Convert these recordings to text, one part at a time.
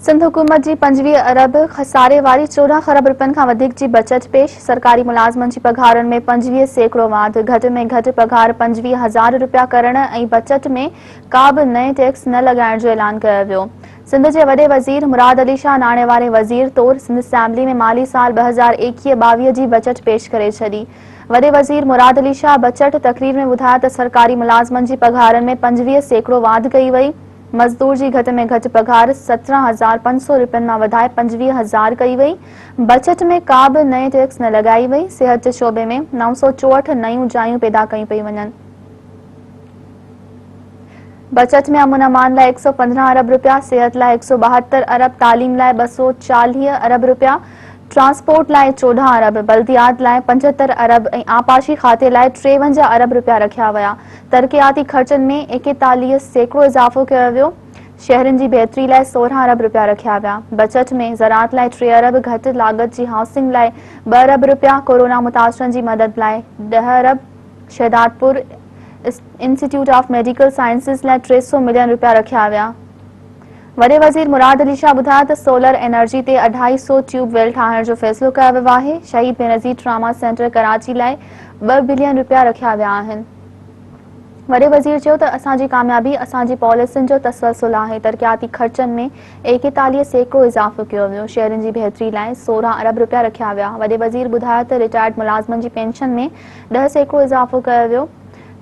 सिंध हुकूमत जी 25 अरब खसारे वारी 14 खरब रुपयनि खां वधीक जी बचत पेश। सरकारी मुलाज़मनि जी पघारुनि में 25% वाध। घटि में घटि पघार 25,000 रुपया करण ऐं बचत में का बि नएं टैक्स न लॻाइण जो ऐलान कयो वियो। सिंध जे वॾे वज़ीर मुराद अली शाह नाणे वारे वज़ीर तौरु सिंध असेम्बली में माली साल 2021-22 जी बचत पेश करे छॾी। वॾे वज़ीर मुराद अली शाह बचत तक़रीर में ॿुधायो त सरकारी मुलाज़मनि जी पघारुनि में 25% वाध कई वई। मज़दूर जी घटि में घटि पघार 17,500 रुपयनि मां वधाए 25,000 कई वई। बचत में का बि नएं टैक्स न लॻाई वई। सिहत जे शोबे में 964 नयूं जायूं पैदा कयूं पई वञनि। बचत में अमन अमान लाइ 115 अरब रुपया, सिहत लाइ 172 अरब, तालीम लाइ 240 अरब रुपया, ट्रांसपोर्ट लाइ 14 अरब, बल्दियात लाइ 75 अरब ऐं आपाशी खाते लाइ 53 अरब रुपया रखिया विया। तरक़ियाती ख़र्चनि में 41% इज़ाफ़ो कयो वियो। शहरनि जी बहितरी लाइ 16 अरब रुपया रखिया विया। बचत में ज़राअत लाइ 3 अरब, घटि लागत जी हाउसिंग लाइ 2 अरब रुपया, कोरोना मुतासिरनि जी मदद लाइ 10 अरब, Shahdadpur institute of medical sciences लाइ 300 मिलियन रुपया रखिया विया। वॾे वज़ीर मुराद अली शाह ॿुधायो त सोलर एनर्जी ते 250 ट्यूबवेल ठाहिण जो फ़ैसिलो कयो वियो आहे। शहीद बेनज़ीर ट्रामा सेंटर कराची लाइ 2 बिलियन रुपया रखिया विया आहिनि। वॾे वज़ीर चयो त असांजी कामयाबी असांजी पॉलिसियुनि जो तसलसल आहे। तरक़ियाती ख़र्चनि में 41% इज़ाफ़ो कयो वियो। शहरनि जी बहितरी लाइ 16 अरब रुपया रखिया विया। वॾे वज़ीर ॿुधायो त रिटायर्ड मुलाज़मनि जी पेंशन में 10% इज़ाफ़ो कयो वियो।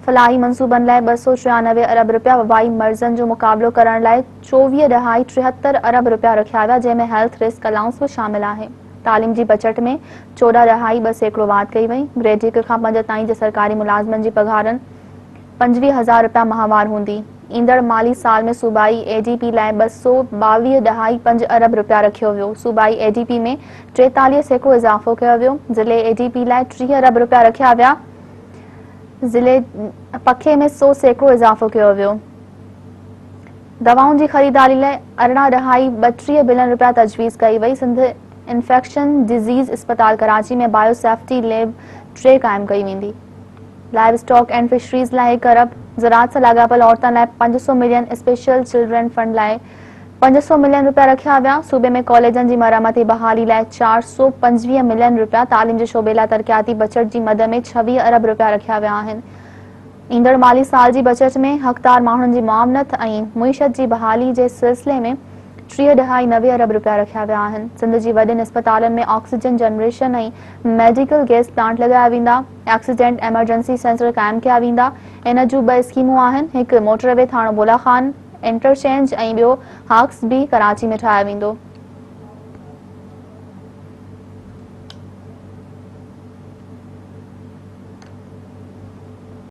फलाही मंसूबनि लाइ 293 अरब रुपया, वबाई मर्ज़नि जो मुक़ाबिलो करण लाइ 24.73 अरब रुपया रखिया विया, जंहिंमें हेल्थ रिस्क अलाउंस बि शामिल आहे। तालीम जी बचत में 14.2% वाध कई वई। ग्रेड 1 खां 5 ताईं जे सरकारी मुलाज़मनि जी पघारुनि 25,000 रुपया माहवार हूंदी। ईंदड़ माली साल में सूबाई एडीपी लाइ 222.5 अरब रुपया रखियो वियो। सूबाई एडीपी में 43% इज़ाफ़ो कयो वियो। ज़िले एडीपी लाइ 30 अरब रुपया रखिया विया। ज़िले पखे में 100% इज़ाफ़ो कयो वियो। दवाउनि जी ख़रीदारी लाइ 18.32 बिलियन रुपया तजवीज़ कई वई। सिंध इन्फेक्शन डिज़ीज़ अस्पताल कराची में बायोसेफ्टी लैब 3 क़ाइमु कई वेंदी। लाइव स्टॉक एंड फिशरीज़ लाइ 1 अरब, ज़राअत सां लाॻापियल औरतुनि लाइ 500 मिलियन, स्पेशल चिल्ड्रन फंड लाइ 500 मिलियन रुपया रखिया विया। सूबे में कॉलेजनि जी मरम्मत ऐं बहाली लाइ 425 मिलियन रुपया। तालीम जे शोबे लाइ तरक़ियाती बचत जी मद में 26 अरब रुपया रखिया विया आहिनि। ईंदड़ माली साल जी बचत में हक़दार माण्हुनि जी मुआवनत ऐं मुईशत जी बहाली जे सिलसिले में 3.90 अरब रुपया रखिया विया आहिनि। सिंध जी वॾनि अस्पतालनि में ऑक्सीजन जनरेशन ऐं मेडिकल गैस प्लांट लॻाया वेंदा। एक्सीडेंट एमरजेंसी सेंटर क़ाइमु कया वेंदा। इन जूं 2 स्कीमूं आहिनि। हिकु मोटरवे थाणो बोला खान इंटरचेंज ऐं ॿियो हाक्स बि कराची में ठाहियो वेंदो।